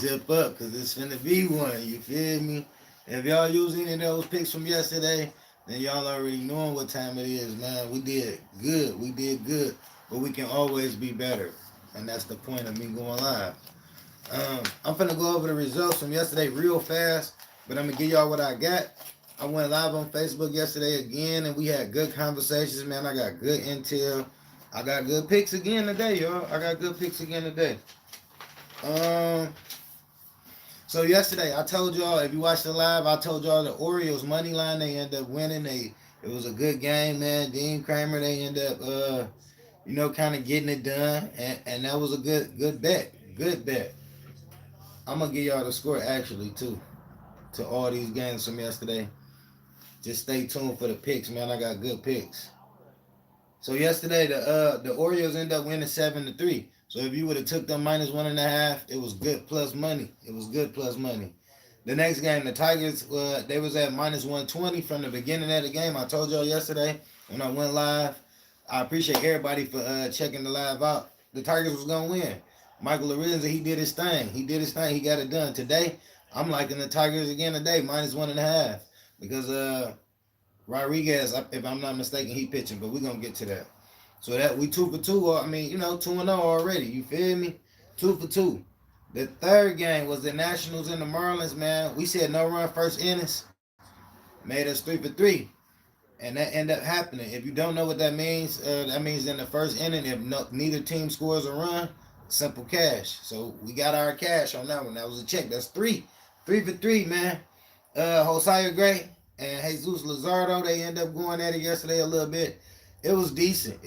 zip up because it's finna be one. You feel me? If y'all use any of those picks from yesterday, then y'all already knowing what time it is, man. We did good. We did good. But we can always be better. And that's the point of me going live. I'm finna go over the results from yesterday real fast, but I'm gonna give y'all what I got. I went live on Facebook yesterday again, and we had good conversations, man. I got good intel. I got good picks again today, y'all. I got good picks again today. Um, so yesterday I told y'all, if you watched the live, I told y'all the Orioles money line, they ended up winning. It was a good game, man. Dean Kramer, they ended up kind of getting it done, and that was a good bet. Good bet. I'm gonna give y'all the score actually too to all these games from yesterday. Just stay tuned for the picks, man. I got good picks. So yesterday the Orioles ended up winning 7-3. So if you would have took them -1.5, it was good plus money. It was good plus money. The next game, the Tigers, they was at -120 from the beginning of the game. I told y'all yesterday when I went live. I appreciate everybody for checking the live out. The Tigers was gonna win. Michael Lorenzo, he did his thing. He did his thing. He got it done. Today, I'm liking the Tigers again today, -1.5. Because Rodriguez, if I'm not mistaken, he pitching, but we're gonna get to that. So that we 2 for 2, or 2-0 already. You feel me? 2 for 2. The third game was the Nationals and the Marlins, man. We said no run first innings. Made us 3 for 3. And that ended up happening. If you don't know what that means in the first inning, if neither team scores a run, simple cash. So we got our cash on that one. That was a check. That's 3 for 3, man. Josiah Gray and Jesus Luzardo, they end up going at it yesterday a little bit. It was decent.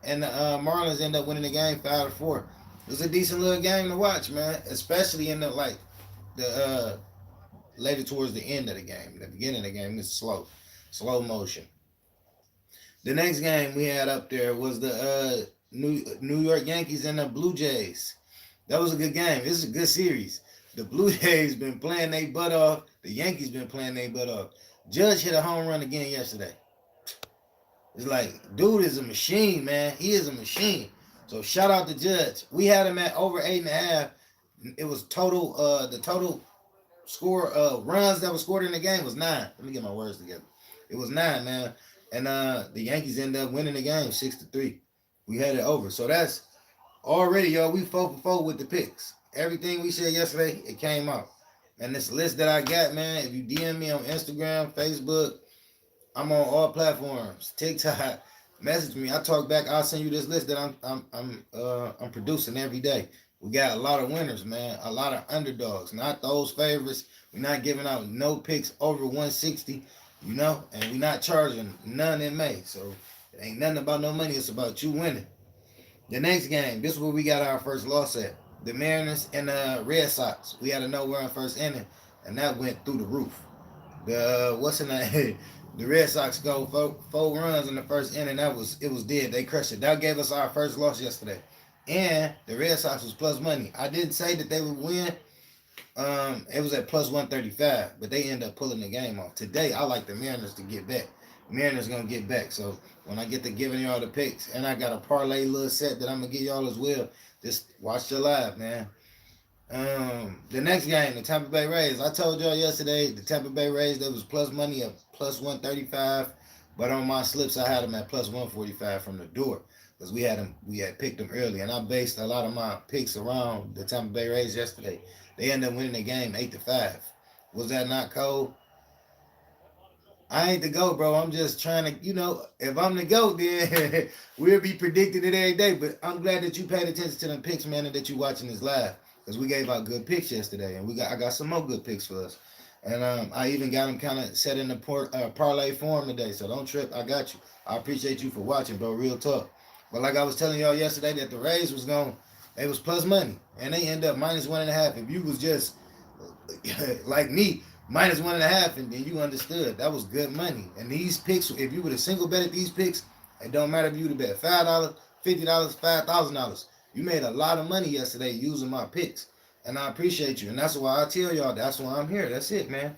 And the Marlins end up winning the game 5-4. It was a decent little game to watch, man. Especially in the later towards the end of the game. The beginning of the game is slow motion. The next game we had up there was the New York Yankees and the Blue Jays. That was a good game. This is a good series. The Blue Jays been playing their butt off. The Yankees been playing their butt off. Judge hit a home run again yesterday. It's like, dude is a machine, man. He is a machine. So shout out to Judge. We had him at over 8.5. It was total. The total score runs that was scored in the game was 9. Let me get my words together. It was 9, man. And the Yankees ended up winning the game 6-3. We had it over. So that's already, y'all. We 4 for 4 with the picks. Everything we said yesterday, it came out. And this list that I got, man, if you DM me on Instagram, Facebook, I'm on all platforms. TikTok, message me. I talk back. I'll send you this list that I'm producing every day. We got a lot of winners, man. A lot of underdogs. Not those favorites. We're not giving out no picks over 160, and we're not charging none in May. So it ain't nothing about no money. It's about you winning. The next game, this is where we got our first loss at. The Mariners and the Red Sox. We had a no-run first inning, and that went through the roof. The Red Sox go 4 runs in the first inning. It was dead. They crushed it. That gave us our first loss yesterday. And the Red Sox was plus money. I didn't say that they would win. It was at plus 135, but they ended up pulling the game off. Today, I like the Mariners to get back. Mariners going to get back. So when I get to giving y'all the picks, and I got a parlay little set that I'm going to give y'all as well, just watch the live, man. The next game, the Tampa Bay Rays. I told y'all yesterday, the Tampa Bay Rays, they was plus money at plus 135, but on my slips, I had them at plus 145 from the door because we had picked them early, and I based a lot of my picks around the Tampa Bay Rays yesterday. They ended up winning the game 8-5. Was that not cold? I ain't the GOAT, bro. I'm just trying to, if I'm the GOAT, then we'll be predicting it every day. But I'm glad that you paid attention to them picks, man, and that you watching this live. Because we gave out good picks yesterday, and I got some more good picks for us. And I even got them kind of set in the parlay form today, so don't trip. I got you. I appreciate you for watching, bro. Real talk. But like I was telling y'all yesterday that the Rays they was plus money, and they end up -1.5. If you was just like me, -1.5, and then you understood that was good money. And these picks, if you would have single betted these picks, it don't matter if you would have bet $5, $50, $5,000. You made a lot of money yesterday using my picks, and I appreciate you. And that's why I tell y'all. That's why I'm here. That's it, man.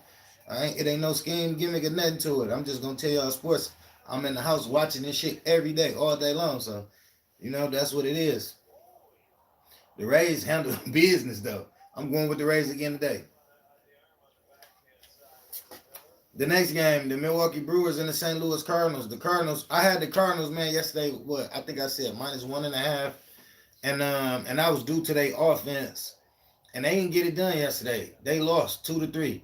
It ain't no scheme, gimmick, or nothing to it. I'm just gonna tell y'all sports. I'm in the house watching this shit every day, all day long. So, that's what it is. The Rays handle business though. I'm going with the Rays again today. The next game, the Milwaukee Brewers and the St. Louis Cardinals. The Cardinals, I had the Cardinals, man, yesterday. What I think I said -1.5, and that was due to their offense, and they didn't get it done yesterday. They lost 2-3,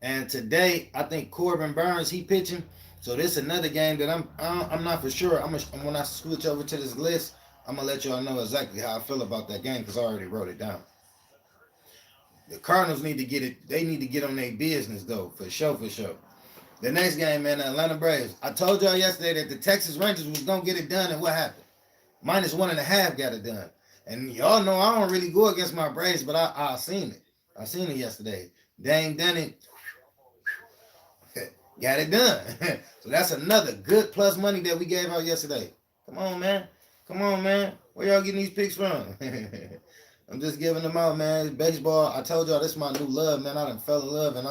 and today I think Corbin Burns he pitching. So this is another game that I'm not for sure. When I switch over to this list, I'm gonna let y'all know exactly how I feel about that game because I already wrote it down. The Cardinals need to get it. They need to get on their business though, for sure, for sure. The next game, man, the Atlanta Braves. I told y'all yesterday that the Texas Rangers was gonna get it done, and what happened? -1.5 got it done. And y'all know I don't really go against my Braves, but I seen it. I seen it yesterday. Dang done it. Got it done. So that's another good plus money that we gave out yesterday. Come on, man. Come on, man. Where y'all getting these picks from? I'm just giving them out, man. Baseball, I told y'all this is my new love, man. I done fell in love, and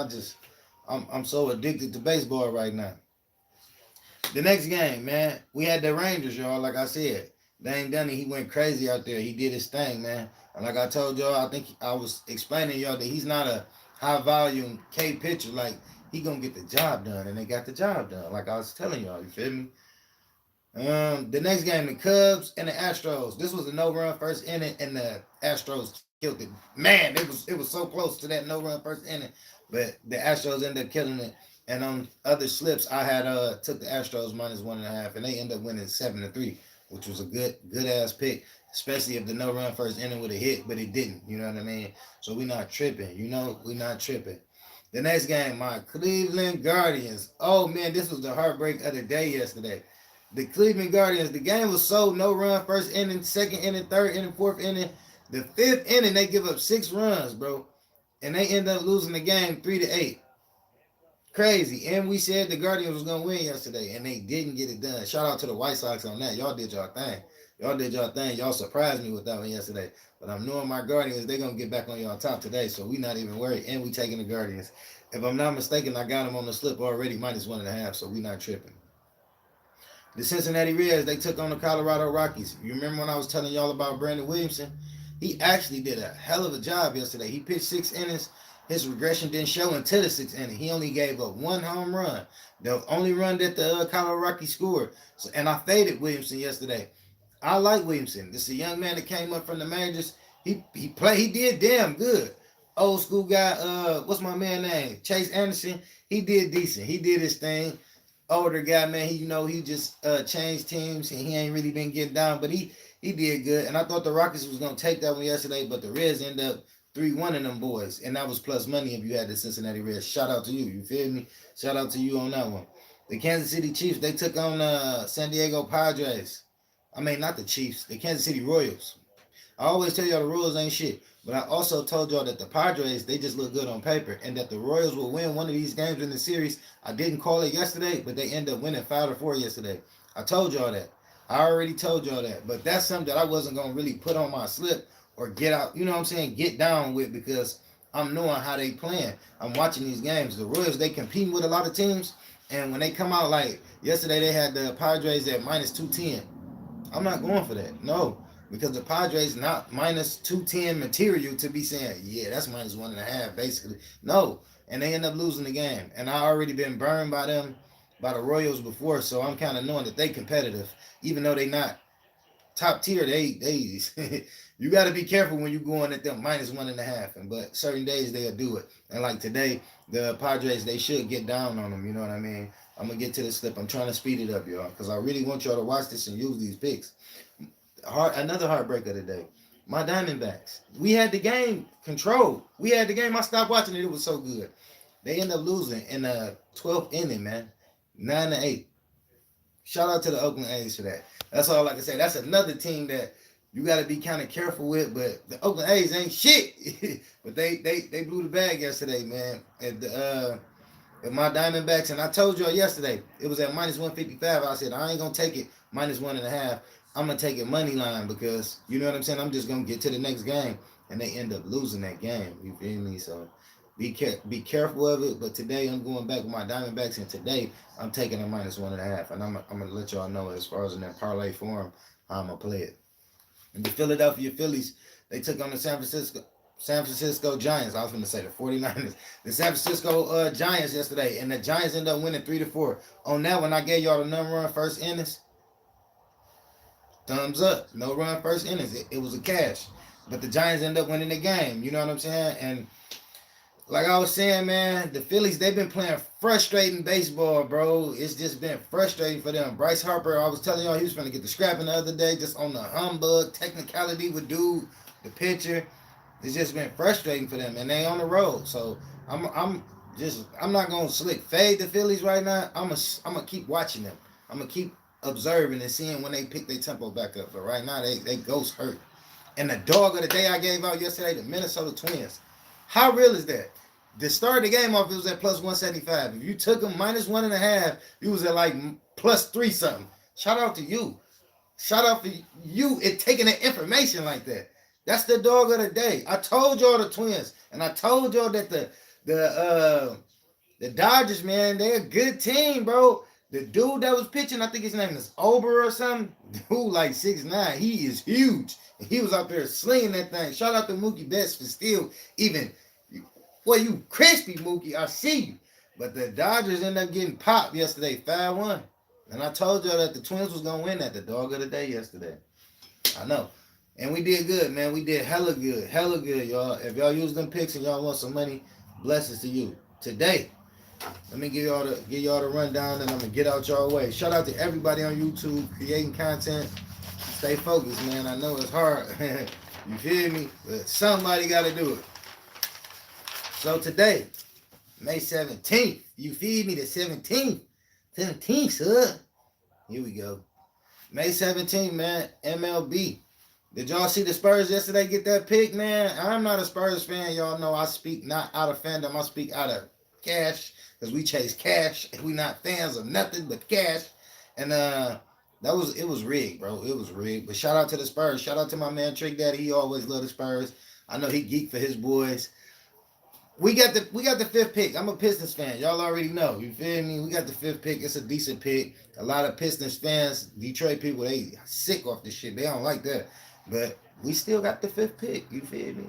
I'm so addicted to baseball right now. The next game, man, we had the Rangers, y'all. Like I said, Dane Dunny, he went crazy out there. He did his thing, man. And like I told y'all, I think I was explaining y'all that he's not a high volume K pitcher. Like he gonna get the job done, and they got the job done. Like I was telling y'all, you feel me? The next game, the Cubs and the Astros. This was a no-run first inning, and the Astros killed it. Man, it was so close to that no-run first inning, but the Astros ended up killing it. And on other slips, I had took the Astros -1.5, and they ended up winning 7-3, which was a good ass pick, especially if the no-run first inning would have hit, but it didn't. You know what I mean? So we not tripping. You know, we not tripping. The next game, my Cleveland Guardians. Oh man, this was the heartbreak of the day yesterday. The Cleveland Guardians, the game was so no run first inning, second inning, third inning, fourth inning. The fifth inning, they give up 6 runs, bro. And they end up losing the game 3-8. Crazy. And we said the Guardians was going to win yesterday, and they didn't get it done. Shout out to the White Sox on that. Y'all did y'all thing. Y'all did y'all thing. Y'all surprised me with that one yesterday. But I'm knowing my Guardians, they're going to get back on y'all top today, so we not even worried. And we taking the Guardians. If I'm not mistaken, I got them on the slip already, -1.5, so we not tripping. The Cincinnati Reds, they took on the Colorado Rockies. You remember when I was telling y'all about Brandon Williamson? He actually did a hell of a job yesterday. He pitched 6 innings. His regression didn't show until the 6th inning. He only gave up 1 home run. The only run that the Colorado Rockies scored. So, and I faded Williamson yesterday. I like Williamson. This is a young man that came up from the majors. He did damn good. Old school guy, what's my man name? Chase Anderson. He did decent. He did his thing. Older guy, man, he just changed teams and he ain't really been getting down, but he did good. And I thought the Rockets was gonna take that one yesterday, but the Reds ended up 3-1 in them boys, and that was plus money if you had the Cincinnati Reds. Shout out to you, you feel me? Shout out to you on that one. The Kansas City Chiefs, they took on San Diego Padres. I mean, not the Chiefs, the Kansas City Royals. I always tell y'all the Royals ain't shit. But I also told y'all that the Padres, they just look good on paper. And that the Royals will win one of these games in the series. I didn't call it yesterday, but they ended up winning 5-4 yesterday. I told y'all that. I already told y'all that. But that's something that I wasn't going to really put on my slip or get out, you know what I'm saying, get down with because I'm knowing how they playing. I'm watching these games. The Royals, they competing with a lot of teams. And when they come out, like yesterday, they had the Padres at -210. I'm not going for that. No. Because the Padres not -210 material to be saying, yeah, that's -1.5, basically. No. And they end up losing the game. And I already been burned by them, by the Royals before, so I'm kind of knowing that they competitive. Even though they not top tier, they you got to be careful when you going at them -1.5. But certain days they'll do it. And like today, the Padres, they should get down on them. You know what I mean? I'm going to get to the slip. I'm trying to speed it up, y'all, because I really want y'all to watch this and use these picks. Another heartbreak of the day. My Diamondbacks. We had the game controlled. We had the game. I stopped watching it. It was so good. They end up losing in the 12th inning, man. 9-8. Shout out to the Oakland A's for that. That's all I can say. That's another team that you got to be kind of careful with. But the Oakland A's ain't shit. But they blew the bag yesterday, man. At my Diamondbacks, and I told y'all yesterday, it was at -155. I said, I ain't going to take it -1.5. I'm going to take it money line because, you know what I'm saying, I'm just going to get to the next game, and they end up losing that game. You feel me? So be careful of it. But today I'm going back with my Diamondbacks, and today I'm taking a -1.5. And I'm going to let y'all know as far as in that parlay form how I'm going to play it. And the Philadelphia Phillies, they took on the San Francisco. San Francisco Giants. I was going to say the 49ers. The San Francisco Giants yesterday, and the Giants ended up winning 3-4. On that one, I gave y'all the number one first innings. Thumbs up. No run first innings. It was a cash. But the Giants ended up winning the game. You know what I'm saying? And like I was saying, man, the Phillies, they've been playing frustrating baseball, bro. It's just been frustrating for them. Bryce Harper, I was telling y'all he was going to get the scrapping the other day just on the humbug technicality with dude, the pitcher. It's just been frustrating for them, and they on the road. So I'm not gonna fade the Phillies right now. I'm gonna keep watching them. I'm gonna keep observing and seeing when they pick their tempo back up. But right now they ghost hurt. And the dog of the day I gave out yesterday, the Minnesota Twins. How real is that? To start the game off, it was at plus 175. If you took them minus 1.5, you was at like plus 3 something. Shout out to you. Shout out for you at taking the information like that. That's the dog of the day. I told y'all the Twins, and I told y'all that the Dodgers, man, they're a good team, bro. The dude that was pitching, I think his name is Ober or something. Dude, like 6'9", he is huge. He was out there slinging that thing. Shout out to Mookie Betts for still even. Boy, you crispy, Mookie. I see you. But the Dodgers ended up getting popped yesterday, 5-1. And I told y'all that the Twins was gonna win that. The dog of the day yesterday. I know. And we did good, man. We did hella good, y'all. If y'all use them picks and y'all want some money, blessings to you. Today, let me give y'all the rundown, and I'm gonna get out y'all way. Shout out to everybody on YouTube creating content. Stay focused, man. I know it's hard. You feel me? But somebody got to do it. So today, May 17th. You feed me the 17th. 17th, sir. Here we go. May 17th, man. MLB. Did y'all see the Spurs yesterday get that pick, man? I'm not a Spurs fan. Y'all know I speak not out of fandom. I speak out of cash because we chase cash. We not fans of nothing but cash. And it was rigged, bro. It was rigged. But shout out to the Spurs. Shout out to my man Trick Daddy. He always loved the Spurs. I know he geeked for his boys. We got the fifth pick. I'm a Pistons fan. Y'all already know. You feel me? We got the fifth pick. It's a decent pick. A lot of Pistons fans, Detroit people, they sick off this shit. They don't like that. But we still got the fifth pick. You feel me?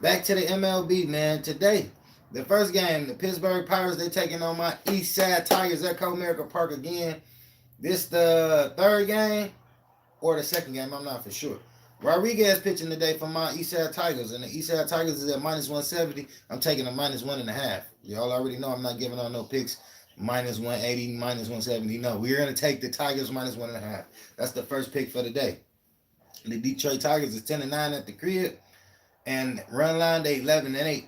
Back to the MLB, man. Today, the first game, the Pittsburgh Pirates, they taking on my East Side Tigers at Comerica Park again. This the third game or the second game. I'm not for sure. Rodriguez pitching today for my East Side Tigers, and the East Side Tigers is at minus 170. I'm taking a minus 1.5. Y'all already know I'm not giving out no picks. Minus 180, minus 170. No, we're going to take the Tigers minus 1.5. That's the first pick for the day. The Detroit Tigers is 10-9 at the crib, and run line they 11-8.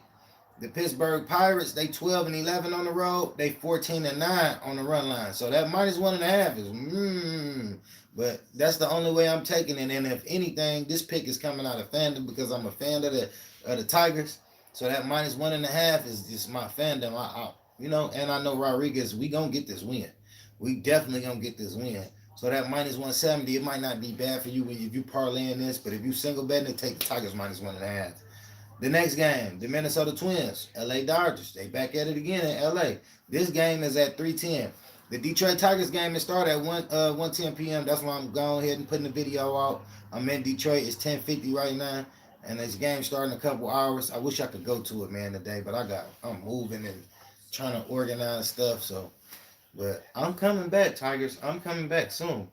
The Pittsburgh Pirates they 12-11 on the road. They 14-9 on the run line. So that minus 1.5 is but that's the only way I'm taking it. And if anything, this pick is coming out of fandom because I'm a fan of the Tigers. So that minus 1.5 is just my fandom. And I know Rodriguez, we gonna get this win. We definitely gonna get this win. So that minus 170, it might not be bad for you if you parlay in this, but if you single betting it, take the Tigers minus 1.5. The next game, the Minnesota Twins, LA Dodgers. They back at it again in LA. This game is at 3:10. The Detroit Tigers game is started at 1:10 p.m. That's why I'm going ahead and putting the video out. I'm in Detroit. It's 10:50 right now, and this game starting in a couple hours. I wish I could go to it, man, today, but I'm moving and trying to organize stuff. So, but I'm coming back, Tigers. I'm coming back soon.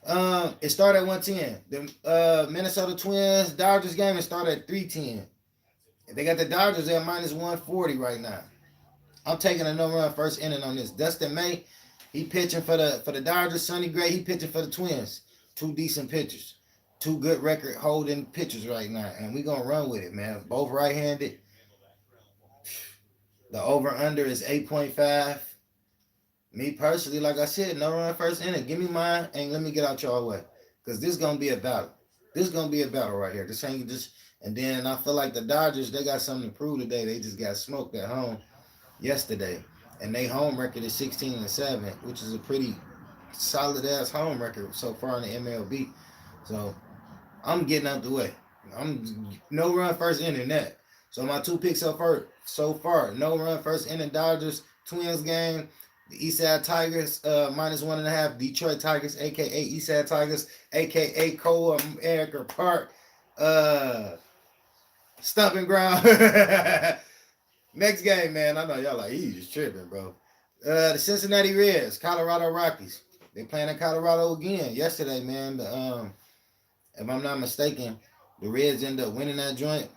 It started at 1:10. The Minnesota Twins Dodgers game is started at 3:10. They got the Dodgers at minus 140 right now. I'm taking a no-run first inning on this. Dustin May, he pitching for the Dodgers. Sonny Gray, he pitching for the Twins. Two decent pitchers. Two good record holding pitchers right now. And we going to run with it, man. Both right-handed. The over-under is 8.5. Me personally, like I said, no-run first inning. Give me mine and let me get out y'all way. Because this is going to be a battle. This is going to be a battle right here. This ain't just... And then I feel like the Dodgers, they got something to prove today. They just got smoked at home yesterday. And they home record is 16-7, which is a pretty solid-ass home record so far in the MLB. So I'm getting out the way. I'm no run first inning that. So my two picks so far, no run first inning Dodgers, Twins game, the Eastside Tigers, minus 1.5, Detroit Tigers, a.k.a. Eastside Tigers, a.k.a. Comerica Park, Stumping ground. Next game, man. I know y'all like, he's just tripping, bro. The Cincinnati Reds, Colorado Rockies. They playing in Colorado again. Yesterday, man. If I'm not mistaken, the Reds end up winning that joint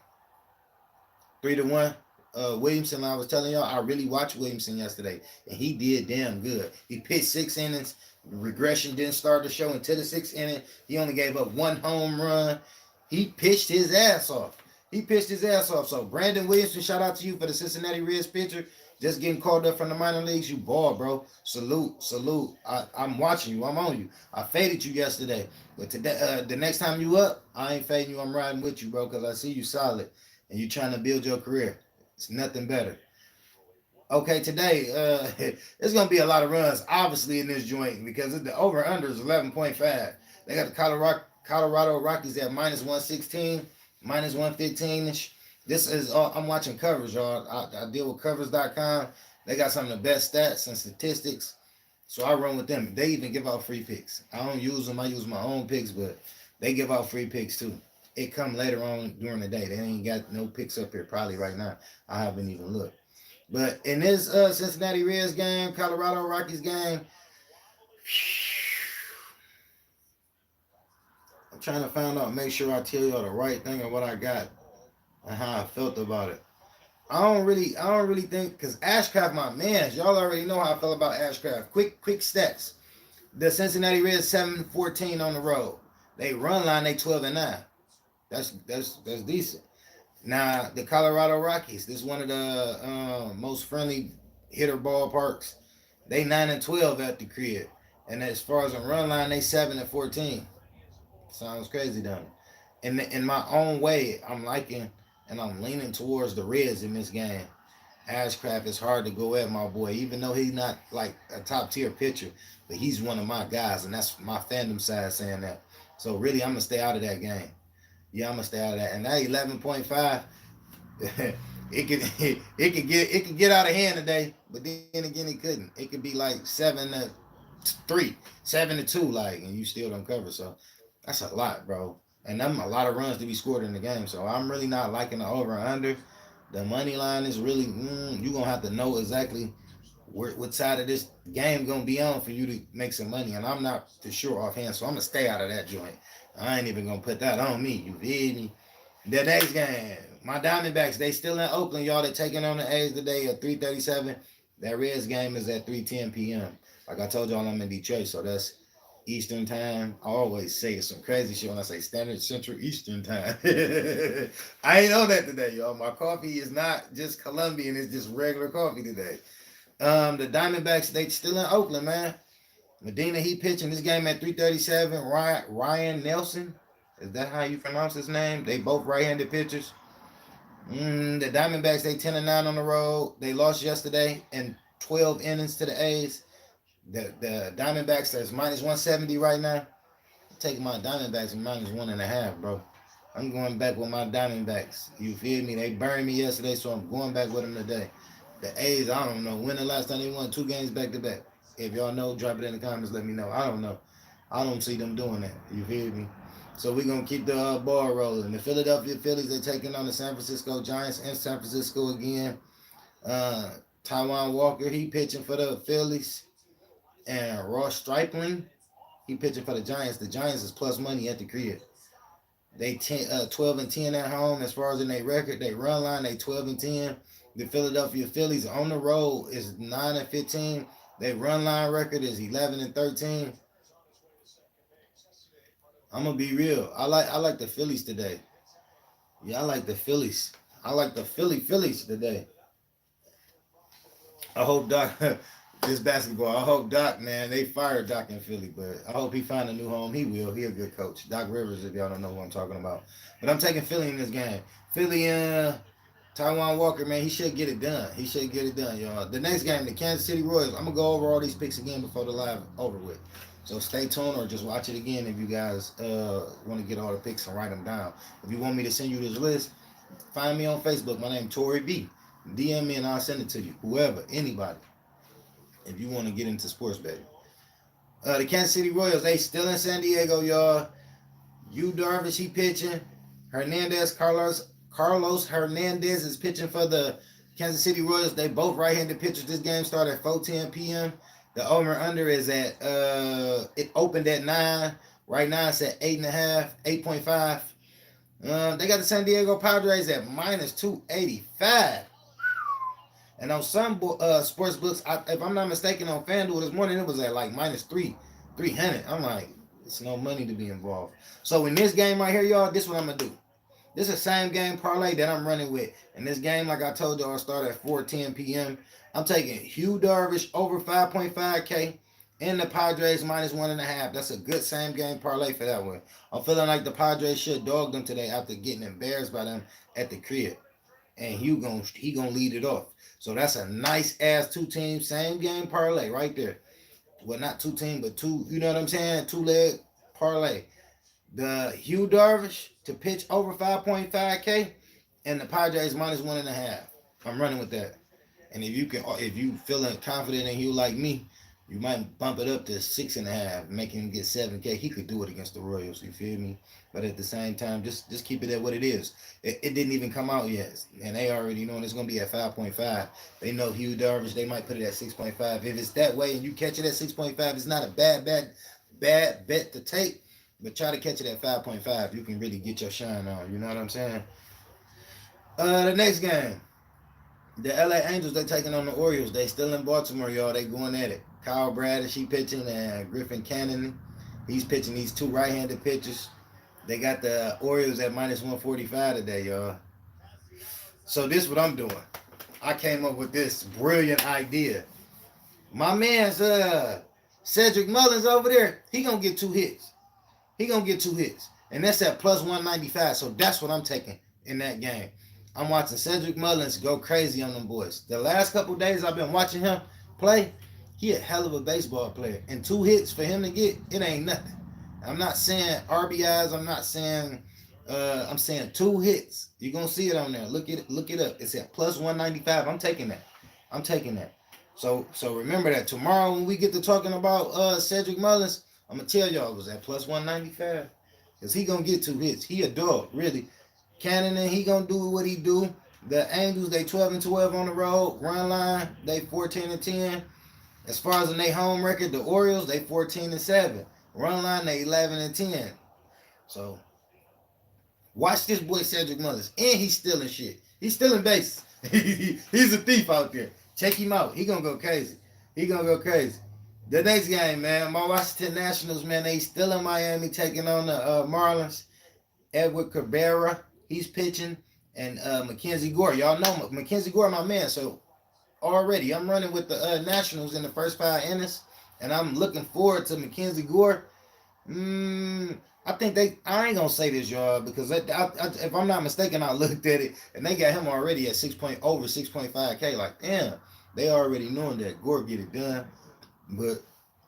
3-1. Williamson, I was telling y'all, I really watched Williamson yesterday, and he did damn good. He pitched 6 innings. Regression didn't start the show until the 6th inning. He only gave up 1 home run. He pitched his ass off. So Brandon Williamson, shout out to you for the Cincinnati Reds pitcher. Just getting called up from the minor leagues. You ball, bro. Salute. I'm watching you. I'm on you. I faded you yesterday. But today, the next time you up, I ain't fading you. I'm riding with you, bro, because I see you solid. And you're trying to build your career. It's nothing better. Okay, today, there's going to be a lot of runs, obviously, in this joint because the over-under is 11.5. They got the Colorado Rockies at -116, -115-ish. This is, I'm watching covers, y'all. I deal with covers.com. They got some of the best stats and statistics, so I run with them. They even give out free picks. I don't use them. I use my own picks, but they give out free picks, too. It come later on during the day. They ain't got no picks up here probably right now. I haven't even looked. But in this Cincinnati Reds game, Colorado Rockies game, I'm trying to find out, make sure I tell y'all the right thing of what I got and how I felt about it. I don't really think, because Ashcraft, my man, y'all already know how I felt about Ashcraft. Quick stats. The Cincinnati Reds 7-14 on the road. They run line, they 12-9. That's decent. Now, the Colorado Rockies, this is one of the most friendly hitter ballparks. They 9-12 at the crib. And as far as a run line, they 7-14. Sounds crazy, don't it? In my own way, I'm liking and I'm leaning towards the Reds in this game. Ashcraft is hard to go at, my boy, even though he's not like a top tier pitcher, but he's one of my guys, and that's my fandom side saying that. So really, I'm gonna stay out of that game. Yeah, I'm gonna stay out of that. And that 11.5, it could get out of hand today, but then again, it couldn't. It could be like 7-3, 7-2, like, and you still don't cover. So that's a lot, bro. And them a lot of runs to be scored in the game. So I'm really not liking the over and under. The money line is really, you're gonna have to know exactly what side of this game gonna be on for you to make some money. And I'm not for sure offhand, so I'm gonna stay out of that joint. I ain't even gonna put that on me. You feel me? The next game, my Diamondbacks, they still in Oakland, y'all. They taking on the A's today at 3:37. That Reds game is at 3:10 p.m. Like I told y'all, I'm in Detroit, so that's Eastern time. I always say it's some crazy shit when I say Standard Central Eastern time. I ain't on that today, y'all. My coffee is not just Colombian, it's just regular coffee today. The Diamondbacks, they still in Oakland, man. Medina, he pitching this game at 3:37. Ryan Nelson, is that how you pronounce his name? They both right-handed pitchers. The Diamondbacks, they 10-9 on the road. They lost yesterday in 12 innings to the A's. The Diamondbacks, that's -170 right now. I'm taking my Diamondbacks and -1.5, bro. I'm going back with my Diamondbacks. You feel me? They burned me yesterday, so I'm going back with them today. The A's, I don't know. When the last time they won 2 games back-to-back? If y'all know, drop it in the comments. Let me know. I don't know. I don't see them doing that. You feel me? So we're going to keep the ball rolling. The Philadelphia Phillies, they're taking on the San Francisco Giants in San Francisco again. Taiwan Walker, he pitching for the Phillies. And Ross Stripling, he pitching for the Giants. The Giants is plus money at the crib. They 12-10 at home as far as in their record. They run line, they 12-10. The Philadelphia Phillies on the road is 9-15. Their run line record is 11-13. I'm gonna be real. I like the Phillies today. Yeah, I like the Phillies. I like the Phillies today. I hope Doc this basketball. I hope Doc, man, they fired Doc in Philly, but I hope he find a new home. He will. He a good coach. Doc Rivers, if y'all don't know who I'm talking about. But I'm taking Philly in this game. Philly, Taiwan Walker, man, he should get it done. He should get it done, y'all. The next game, the Kansas City Royals. I'm going to go over all these picks again before the live over with. So stay tuned or just watch it again if you guys want to get all the picks and write them down. If you want me to send you this list, find me on Facebook. My name Tory B. DM me and I'll send it to you. Whoever, anybody. If you want to get into sports betting. The Kansas City Royals, they still in San Diego, y'all. Yu Darvish, he pitching. Hernandez, Carlos Carlos Hernandez is pitching for the Kansas City Royals. They both right-handed pitchers. This game started at 4:10 p.m. The over/under is at it opened at 9. Right now it's at 8.5, 8.5. They got the San Diego Padres at minus 285. And on some sports books, if I'm not mistaken, on FanDuel this morning, it was at like minus 300. I'm like, it's no money to be involved. So in this game right here, y'all, this is what I'm going to do. This is the same game parlay that I'm running with. And this game, like I told y'all, start at 4:10 p.m. I'm taking Hugh Darvish over 5.5K and the Padres minus 1.5. That's a good same game parlay for that one. I'm feeling like the Padres should dog them today after getting embarrassed by them at the crib. And he gonna lead it off. So that's a nice ass two team same game parlay right there. Well, not two team, but two. You know what I'm saying? 2-leg parlay. The Hugh Darvish to pitch over 5.5K and the Padres minus 1.5. I'm running with that. And if you feeling confident in Hugh like me, you might bump it up to 6.5, make him get 7K. He could do it against the Royals. You feel me? But at the same time, just keep it at what it is. It didn't even come out yet, and they already know it's gonna be at 5.5. They know Hugh Darvish. They might put it at 6.5. If it's that way and you catch it at 6.5, it's not a bad bet to take. But try to catch it at 5.5. You can really get your shine on. You know what I'm saying? The next game. The LA Angels, they taking on the Orioles. They still in Baltimore, y'all. They going at it. Kyle Bradish, he pitching, and Griffin Cannon, he's pitching these two right-handed pitchers. They got the Orioles at minus 145 today, y'all. So this is what I'm doing. I came up with this brilliant idea. My man's Cedric Mullins over there, he going to get 2 hits. And that's at plus 195. So that's what I'm taking in that game. I'm watching Cedric Mullins go crazy on them boys. The last couple of days I've been watching him play, he a hell of a baseball player. And 2 hits for him to get, it ain't nothing. I'm not saying RBIs. I'm not saying, I'm saying 2 hits. You're going to see it on there. Look it up. It's at plus 195. I'm taking that. So remember that tomorrow when we get to talking about Cedric Mullins, I'm going to tell y'all it was at plus 195. Because he going to get 2 hits. He a dog, really. Cannon, he going to do what he do. The Angels, they 12-12 on the road. Run line, they 14-10. As far as in their home record, the Orioles, they 14-7. Run line, they 11-10. So, watch this boy Cedric Mullins. And he's stealing shit. He's stealing bases. He's a thief out there. Check him out. He going to go crazy. The next game, man, my Washington Nationals, man, they still in Miami taking on the Marlins. Edward Cabrera, he's pitching. And Mackenzie Gore. Y'all know Mackenzie Gore, my man. So, already, I'm running with the Nationals in the first 5 innings. And I'm looking forward to Mackenzie Gore. I think I ain't going to say this, y'all, because if I'm not mistaken, I looked at it, and they got him already at over 6.5K. Like, damn, they already knowing that Gore get it done. But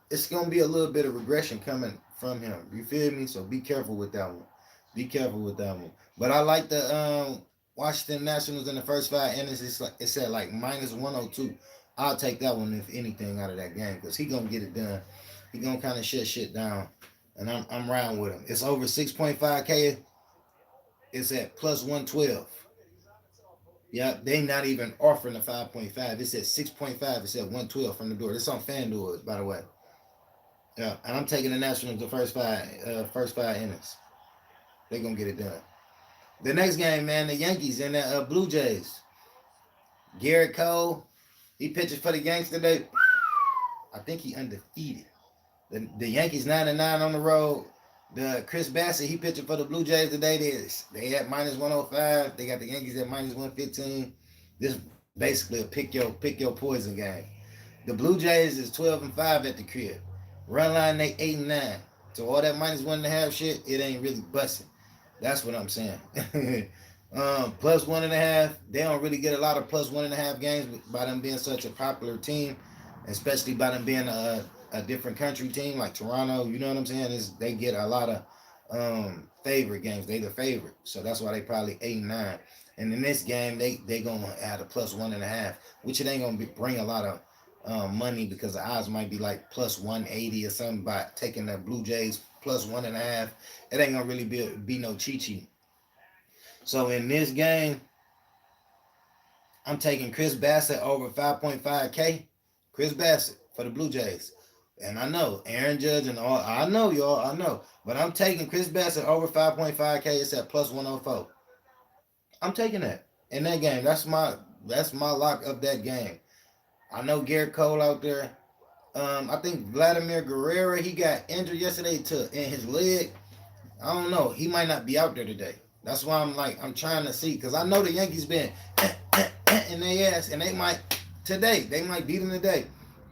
it's going to be a little bit of regression coming from him. You feel me? So be careful with that one. But I like the Washington Nationals in the first 5 innings. It's at like minus 102. I'll take that one, if anything, out of that game because he going to get it done. He going to kind of shut shit down. And I'm round with him. It's over 6.5K. It's at plus 112. Yeah, they not even offering a 5.5. It's at 6.5. It's at 112 from the door. It's on FanDuel, by the way. Yeah, and I'm taking the Nationals the first five innings. They're going to get it done. The next game, man, the Yankees and the Blue Jays. Garrett Cole, he pitches for the Yankees today. I think he undefeated. The Yankees 9-9 on the road. The Chris Bassett, he pitching for the Blue Jays today. They at minus 105. They got the Yankees at minus 115. This is basically a pick your poison game. The Blue Jays is 12-5 at the crib. Run line, they 8-9. So all that minus 1.5 shit, it ain't really busting. That's what I'm saying. Plus 1.5. They don't really get a lot of plus 1.5 games by them being such a popular team, especially by them being a different country team like Toronto. You know what I'm saying? They get a lot of favorite games. They the favorite. So that's why they probably 8-9. And in this game, they going to add a plus 1.5, which it ain't going to bring a lot of money because the odds might be like plus 180 or something by taking the Blue Jays plus 1.5. It ain't going to really be no cheat sheet. So in this game, I'm taking Chris Bassett over 5.5K. Chris Bassett for the Blue Jays. And I know Aaron Judge and all. I know y'all. I know. But I'm taking Chris Bassett over 5.5K. It's at plus 104. I'm taking that in that game. That's my lock of that game. I know Garrett Cole out there. I think Vladimir Guerrero, he got injured yesterday in his leg. I don't know. He might not be out there today. That's why I'm trying to see, because I know the Yankees been in their ass, and they might beat them today.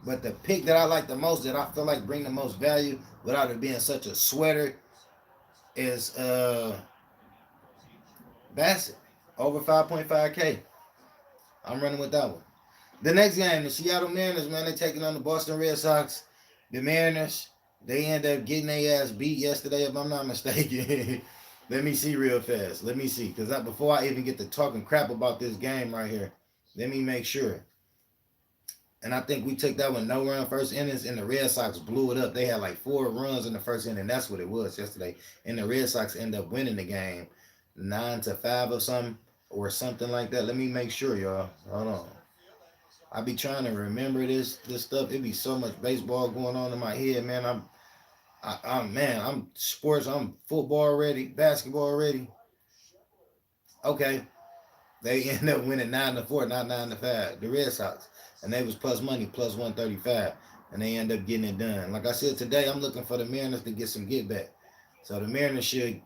But the pick that I like the most, that I feel like bring the most value without it being such a sweater, is Bassett over 5.5K. I'm running with that one. The next game, the Seattle Mariners, man, they taking on the Boston Red Sox. The Mariners, they end up getting their ass beat yesterday, if I'm not mistaken. Let me see real fast. Let me see. Because before I even get to talking crap about this game right here, let me make sure. And I think we took that one no run first innings, and the Red Sox blew it up. They had like 4 runs in the first inning. That's what it was yesterday. And the Red Sox end up winning the game 9-5 or something like that. Let me make sure, y'all. Hold on. I be trying to remember this stuff. It be so much baseball going on in my head, man. I'm sports. I'm football already, basketball already. Okay, they end up winning 9-4, not 9-5. The Red Sox, and they was plus money, plus 135, and they end up getting it done. Like I said today, I'm looking for the Mariners to get some get back. So the Mariners should,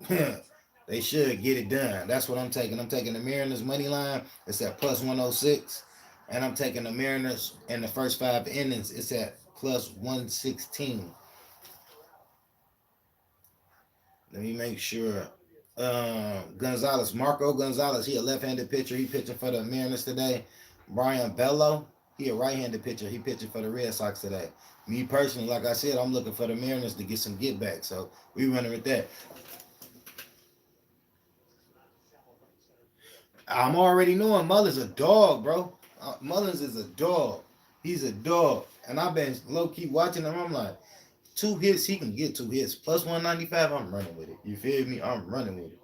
they should get it done. That's what I'm taking. I'm taking the Mariners money line. It's at plus 106. And I'm taking the Mariners in the first 5 innings. It's at plus 116. Let me make sure. Marco Gonzalez, he a left-handed pitcher. He pitching for the Mariners today. Brian Bello, he a right-handed pitcher. He pitching for the Red Sox today. Me personally, like I said, I'm looking for the Mariners to get some get back. So we running with that. I'm already knowing Mullins a dog, bro. Mullins is a dog. He's a dog. And I've been low-key watching him. I'm like, 2 hits, he can get 2 hits. Plus 195, I'm running with it. You feel me? I'm running with it.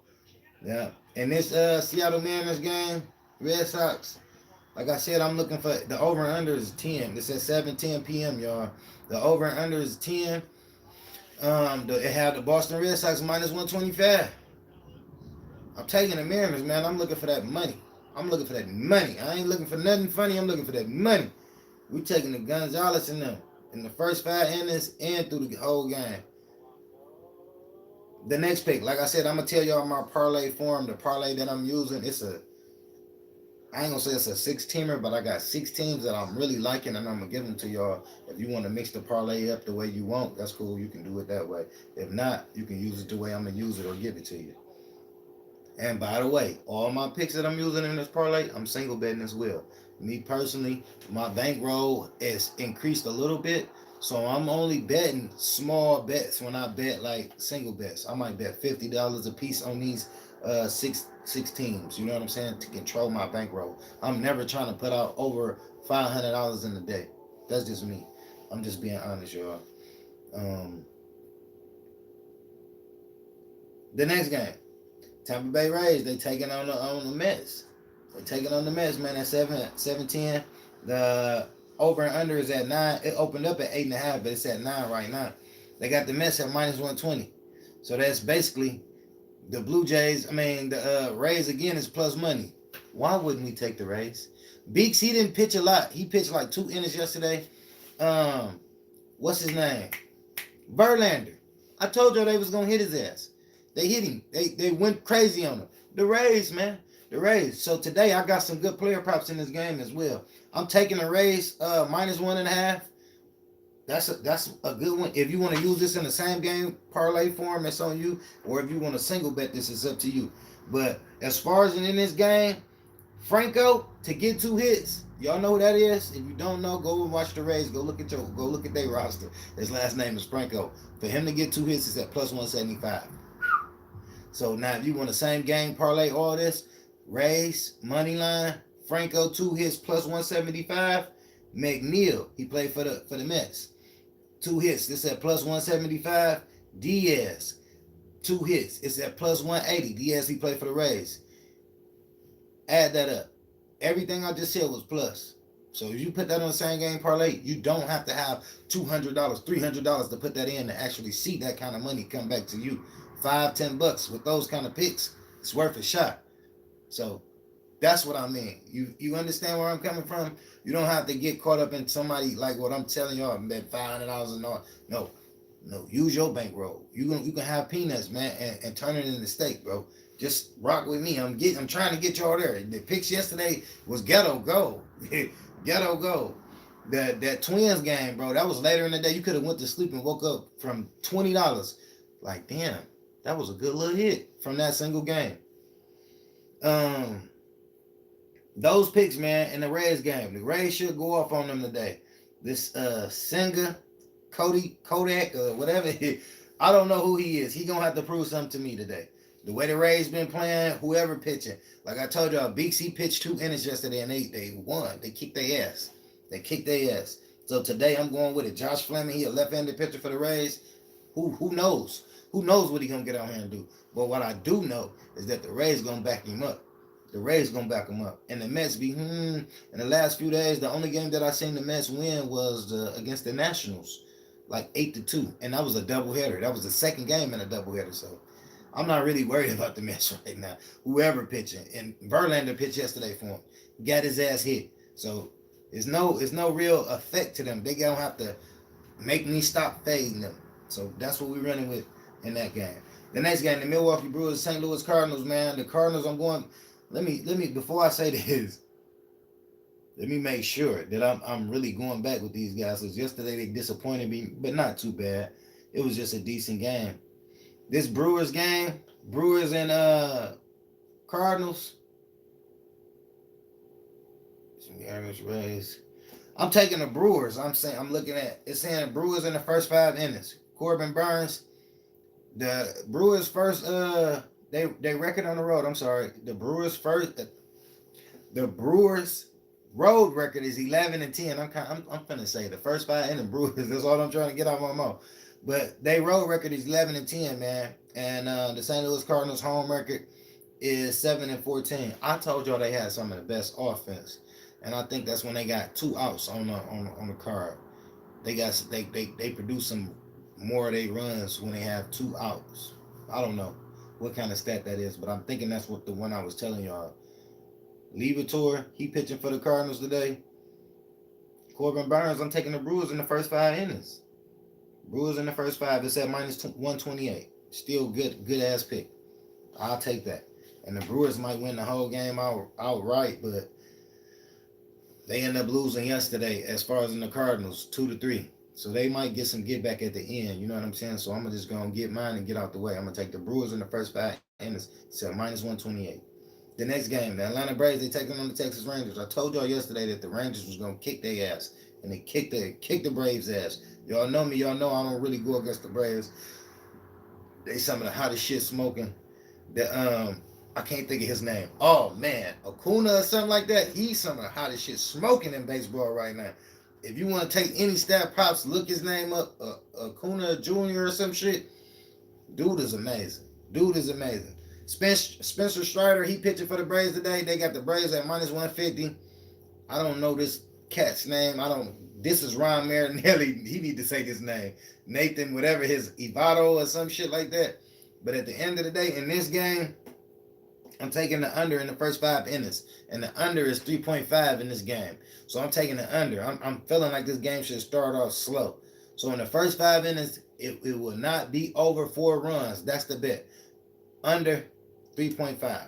Yeah. In this Seattle Mariners game, Red Sox, like I said, I'm looking for the over and under is 10. It's at 7:10 p.m., y'all. The over and under is 10. It had the Boston Red Sox minus 125. I'm taking the Mariners, man. I'm looking for that money. I ain't looking for nothing funny. I'm looking for that money. We taking the Gonzalez in them in the first 5 innings and through the whole game. The next pick, like I said, I'm gonna tell y'all my parlay form. The parlay that I'm using, I ain't gonna say it's a 6-teamer, but I got 6 teams that I'm really liking, and I'm gonna give them to y'all. If you want to mix the parlay up the way you want, that's cool. You can do it that way. If not, you can use it the way I'm gonna use it or give it to you. And by the way, all my picks that I'm using in this parlay, I'm single betting as well. Me personally, my bankroll is increased a little bit, so I'm only betting small bets when I bet like single bets. I might bet $50 a piece on these six teams. You know what I'm saying? To control my bankroll. I'm never trying to put out over $500 in a day. That's just me. I'm just being honest, y'all. The next game. Tampa Bay Rays, they taking on the Mets. They taking on the Mets, man, at 7-10. The over and under is at 9. It opened up at 8.5, but it's at 9 right now. They got the Mets at minus 120. So that's basically the the Rays again is plus money. Why wouldn't we take the Rays? Beeks, he didn't pitch a lot. He pitched like 2 innings yesterday. What's his name? Verlander. I told you they was gonna hit his ass. They hit him. They went crazy on him. The Rays, man. The Rays. So today I got some good player props in this game as well. I'm taking the Rays minus 1.5. That's a good one. If you want to use this in the same game parlay form, it's on you. Or if you want to single bet this, it's up to you. But as far as in this game, Franco to get 2 hits. Y'all know who that is? If you don't know, go and watch the Rays. Go look at their roster. His last name is Franco. For him to get 2 hits, it's at plus 175. So now if you want the same game parlay all this, Rays, money line, Franco 2 hits plus 175. McNeil, he played for the Mets. 2 hits, this at plus 175. Diaz, 2 hits, it's at plus 180. Diaz, he played for the Rays. Add that up. Everything I just said was plus. So if you put that on the same game parlay, you don't have to have $200, $300 to put that in to actually see that kind of money come back to you. $5, $10 with those kind of picks, it's worth a shot. So that's what I mean. You understand where I'm coming from? You don't have to get caught up in somebody like what I'm telling y'all, bet $500 and all. No, use your bankroll. You can have peanuts, man, and turn it into steak, bro. Just rock with me. I'm trying to get y'all there. The picks yesterday was ghetto gold. Ghetto gold. That Twins game, bro, that was later in the day. You could have went to sleep and woke up from $20. Like, damn, that was a good little hit from that single game. Those picks, man, in the Rays game. The Rays should go off on them today. This Singer, Kodak, whatever. I don't know who he is. He gonna have to prove something to me today. The way the Rays been playing, whoever pitching. Like I told y'all, BC pitched 2 innings yesterday and they won. They kicked their ass. So today I'm going with it. Josh Fleming, he a left-handed pitcher for the Rays. Who knows? Who knows what he gonna get out here and do? But what I do know is that the Rays gonna back him up. The Rays gonna back him up. And the Mets be in the last few days, the only game that I seen the Mets win was against the Nationals, like 8-2. And that was a doubleheader. That was the second game in a doubleheader. So I'm not really worried about the Mets right now. Whoever pitching. And Verlander pitched yesterday for him. Got his ass hit. So it's no real effect to them. They gonna have to make me stop fading them. So that's what we're running with in that game. The next game, the Milwaukee Brewers, St. Louis Cardinals, man. The Cardinals, I'm going. Let me before I say this, let me make sure that I'm really going back with these guys. Because yesterday they disappointed me, but not too bad. It was just a decent game. This Brewers game, Brewers and Cardinals. Rays. I'm taking the Brewers. I'm looking at it's saying Brewers in the first 5 innings. Corbin Burns. The Brewers first they record on the road. I'm sorry. The Brewers road record is 11-10. I'm finna say the first 5 innings Brewers. That's all I'm trying to get out my mouth. But they road record is 11-10, man. And the St. Louis Cardinals home record is 7-14. I told y'all they had some of the best offense, and I think that's when they got 2 outs on the card. They produce some more of their runs when they have 2 outs. I don't know what kind of stat that is, but I'm thinking that's what the one I was telling y'all. Levator, he pitching for the Cardinals today. Corbin Burns, I'm taking the Brewers in the first 5 innings. Brewers in the first 5. It's at minus 128. Still good ass pick. I'll take that. And the Brewers might win the whole game outright, but they end up losing yesterday as far as in the Cardinals, 2-3. So they might get some get back at the end. You know what I'm saying? So I'm just going to get mine and get out the way. I'm going to take the Brewers in the first 5 innings. It's at minus 128. The next game, the Atlanta Braves, they taking on the Texas Rangers. I told y'all yesterday that the Rangers was going to kick their ass. And they kicked the Braves' ass. Y'all know me. Y'all know I don't really go against the Braves. They some of the hottest shit smoking. I can't think of his name. Oh, man. Acuna or something like that. He's some of the hottest shit smoking in baseball right now. If you want to take any stat props, look his name up. Acuna Jr. or some shit. Dude is amazing. Spencer Strider, he pitching for the Braves today. They got the Braves at minus 150. I don't know this cat's name. This is Ron Marinelli. He need to say his name. Nathan, whatever his Ivado or some shit like that. But at the end of the day, in this game, I'm taking the under in the first 5 innings. And the under is 3.5 in this game. So I'm taking the under. I'm feeling like this game should start off slow. So in the first 5 innings, it will not be over 4 runs. That's the bet. Under 3.5.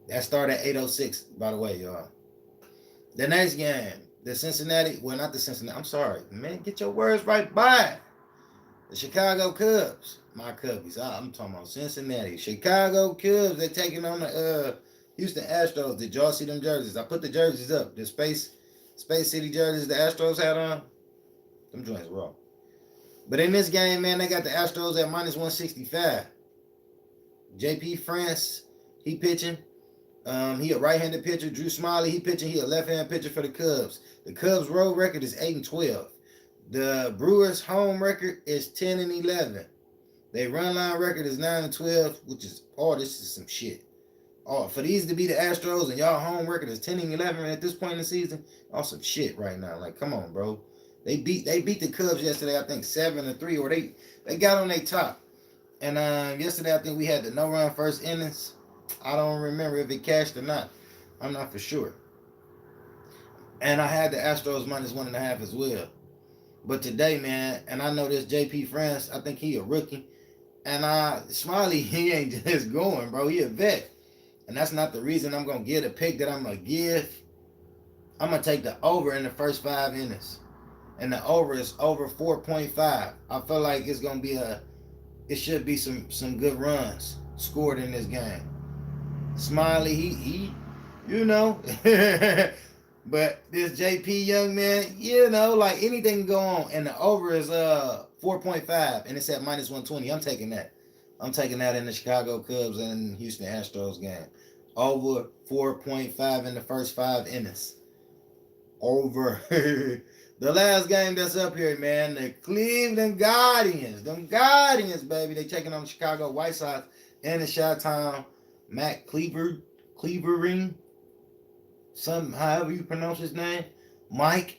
That started at 8:06, by the way, y'all. The next game, not the Cincinnati. I'm sorry, man. Get your words right by. The Chicago Cubs. My Cubbies. I'm talking about Cincinnati. Chicago Cubs. They're taking on the Houston Astros. Did y'all see them jerseys? I put the jerseys up. The Space City jerseys the Astros had on. Them joints raw. But in this game, man, they got the Astros at minus 165. JP France, he pitching. He a right-handed pitcher. Drew Smiley, he pitching. He a left-hand pitcher for the Cubs. The Cubs' road record is 8-12. The Brewers' home record is 10-11. Their run line record is 9-12, which is this is some shit. Oh, for these to be the Astros and y'all home record is 10-11 at this point in the season, awesome shit right now. Like, come on, bro. They beat the Cubs yesterday, I think 7-3, or they got on their top. And yesterday I think we had the no run first innings. I don't remember if it cashed or not. I'm not for sure. And I had the Astros -1.5 as well. But today, man, and I know this JP France, I think he a rookie. And Smiley, he ain't just going, bro. He a vet. And that's not the reason I'm gonna give the pick that I'm gonna give. I'm gonna take the over in the first 5 innings. And the over is over 4.5. I feel like it should be some good runs scored in this game. Smiley, he you know. But this JP young man, like anything can go on. And the over is 4.5 and it's at -120. I'm taking that. I'm taking that in the Chicago Cubs and Houston Astros game. Over 4.5 in the first 5 innings. Over. The last game that's up here, man, the Cleveland Guardians. Them Guardians, baby. They taking on the Chicago White Sox and the Chi-Town Matt Clevering. However you pronounce his name. Mike.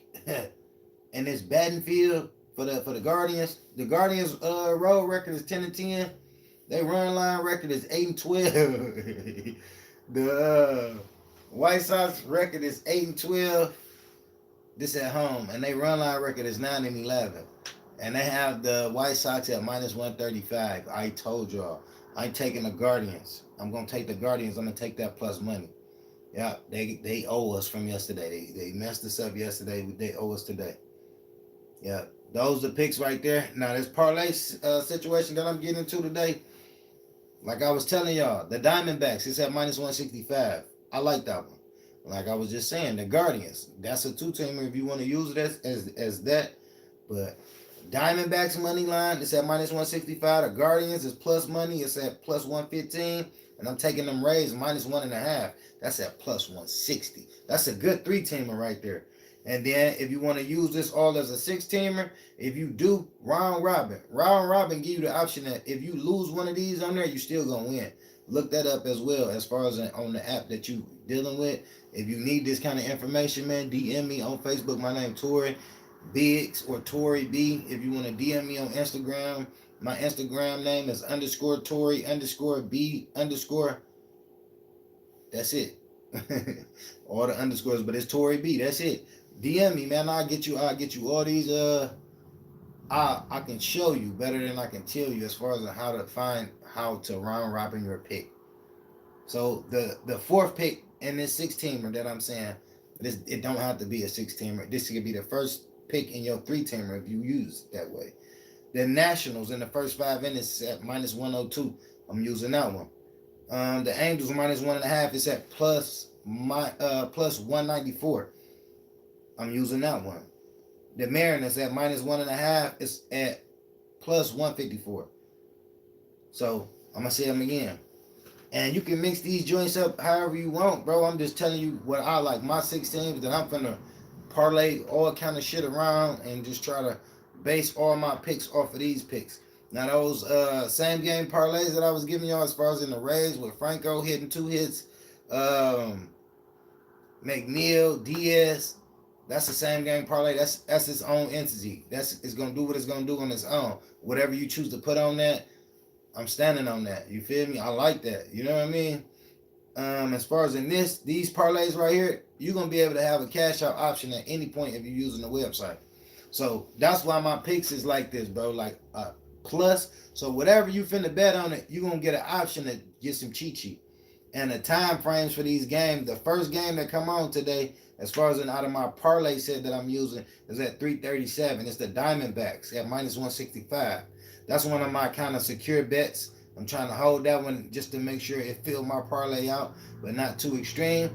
And this batting field for the Guardians. The Guardians road record is 10-10. Their run line record is 8-12. The White Sox record is 8-12. This at home, and they run line record is 9-11, and they have the White Sox at -135. I told y'all, I'm taking the Guardians. I'm gonna take the Guardians. I'm gonna take that plus money. Yeah, they owe us from yesterday. They messed us up yesterday. They owe us today. Yeah, those are the picks right there. Now this parlay situation that I'm getting into today, like I was telling y'all, the Diamondbacks is at -165. I like that one. Like I was just saying, the Guardians. That's a 2-teamer if you want to use it as that. But Diamondbacks money line is at -165. The Guardians is plus money. It's at +115. And I'm taking them Rays -1.5. That's at +160. That's a good 3-teamer right there. And then if you want to use this all as a 6-teamer, if you do round robin give you the option that if you lose one of these on there, you still gonna win. Look that up as well as far as on the app that you dealing with. If you need this kind of information, man, DM me on Facebook. My name Tori Biggs or Tori B. If you want to DM me on Instagram, my Instagram name is _Tori_B_. That's it. All the underscores, but it's Tori B. That's it. DM me, man. I'll get you all these. I can show you better than I can tell you as far as how to round robin your pick. So the fourth pick in this 6-teamer that I'm saying, it don't have to be a 6-teamer. This could be the first pick in your 3-teamer if you use it that way. The Nationals in the first 5 innings is at -102. I'm using that one. The Angels -1.5 is at plus 194. I'm using that one. The Mariners at -1.5 is at plus 154. So I'm gonna say them again. And you can mix these joints up however you want, bro. I'm just telling you what I like. My 6 teams that I'm gonna parlay all kind of shit around and just try to base all my picks off of these picks. Now those same game parlays that I was giving y'all as far as in the Rays with Franco hitting 2 hits, McNeil, Diaz, that's the same game parlay. That's its own entity. It's gonna do what it's gonna do on its own. Whatever you choose to put on that, I'm standing on that. You feel me? I like that. You know what I mean? As far as in these parlays right here, you're gonna be able to have a cash out option at any point if you're using the website. So that's why my picks is like this, bro. Like plus. So whatever you finna bet on it, you're gonna get an option to get some cheat sheet. And the time frames for these games, the first game that come on today, as far as out of my parlay set that I'm using, is at 337. It's the Diamondbacks at -165. That's one of my kind of secure bets. I'm trying to hold that one just to make sure it filled my parlay out, but not too extreme.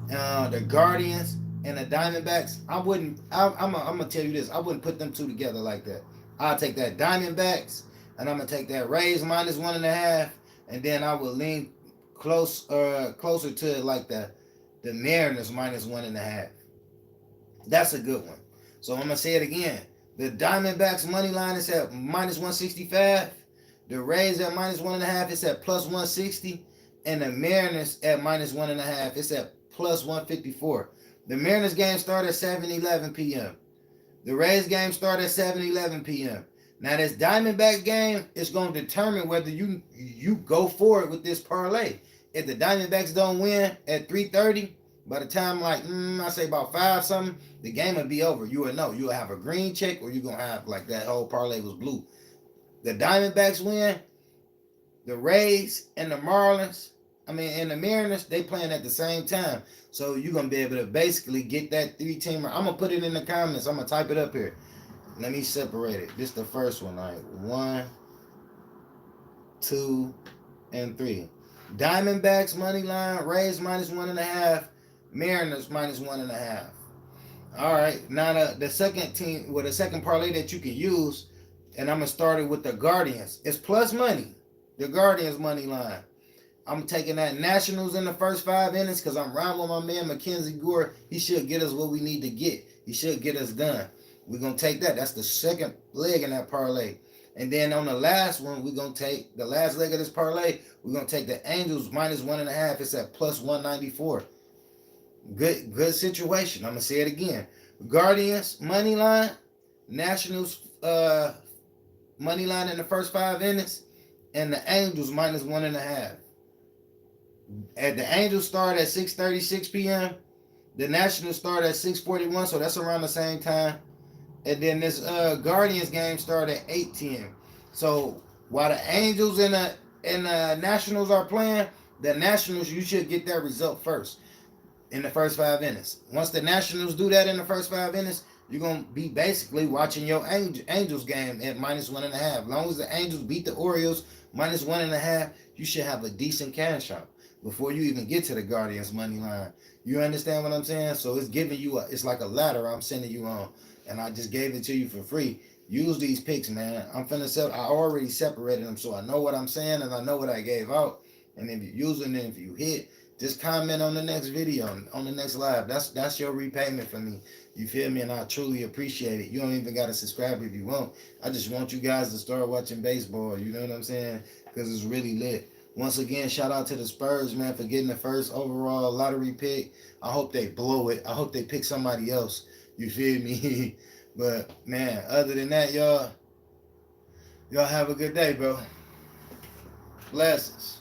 The Guardians and the Diamondbacks, I'm gonna tell you this, I wouldn't put them two together like that. I'll take that Diamondbacks, and I'm gonna take that Rays -1.5, and then I will lean closer to like the Mariners -1.5. That's a good one. So I'm gonna say it again. The Diamondbacks money line is at -165. The Rays at -1.5 is at plus 160. and the Mariners at -1.5. It's at +154. The Mariners game started at 7:11 p.m. The Rays game started at 7:11 p.m. Now this Diamondback game is going to determine whether you go forward with this parlay. If the Diamondbacks don't win at 3:30, by the time I say about 5 something, the game will be over. You will know. You will have a green check, or you're gonna have like that whole parlay was blue. The Diamondbacks win, the Rays and the Marlins, and the Mariners, they playing at the same time. So you're going to be able to basically get that 3-teamer. I'm going to put it in the comments. I'm going to type it up here. Let me separate it. This is the first one. All right. 1, 2, and 3. Diamondbacks money line, Rays -1.5, Mariners -1.5. All right. Now the second team, the second parlay that you can use, and I'm going to start it with the Guardians. It's plus money. The Guardians money line. I'm taking that Nationals in the first 5 innings because I'm riding with my man Mackenzie Gore. He should get us what we need to get. He should get us done. We're going to take that. That's the second leg in that parlay. And then on the last one, we're going to take the last leg of this parlay. We're going to take the Angels -1.5. It's at +194. Good situation. I'm going to say it again. Guardians money line, Nationals money line in the first 5 innings, and the Angels -1.5. At the Angels start at 6:36 p.m. The Nationals start at 6:41, so that's around the same time. And then this Guardians game start at 8:10. So while the Angels and the Nationals are playing, the Nationals, you should get that result first in the first 5 innings. Once the Nationals do that in the first 5 innings, you're going to be basically watching your Angels game at -1.5. As long as the Angels beat the Orioles -1.5, you should have a decent cash out before you even get to the Guardians money line. You understand what I'm saying? So it's giving you it's like a ladder I'm sending you on, and I just gave it to you for free. Use these picks, man. I already separated them, so I know what I'm saying and I know what I gave out. And if you're using it, if you hit, just comment on the next video, on the next live. That's your repayment for me. You feel me? And I truly appreciate it. You don't even got to subscribe if you want. I just want you guys to start watching baseball. You know what I'm saying? Because it's really lit. Once again, shout out to the Spurs, man, for getting the first overall lottery pick. I hope they blow it. I hope they pick somebody else. You feel me? But, man, other than that, y'all have a good day, bro. Blessings.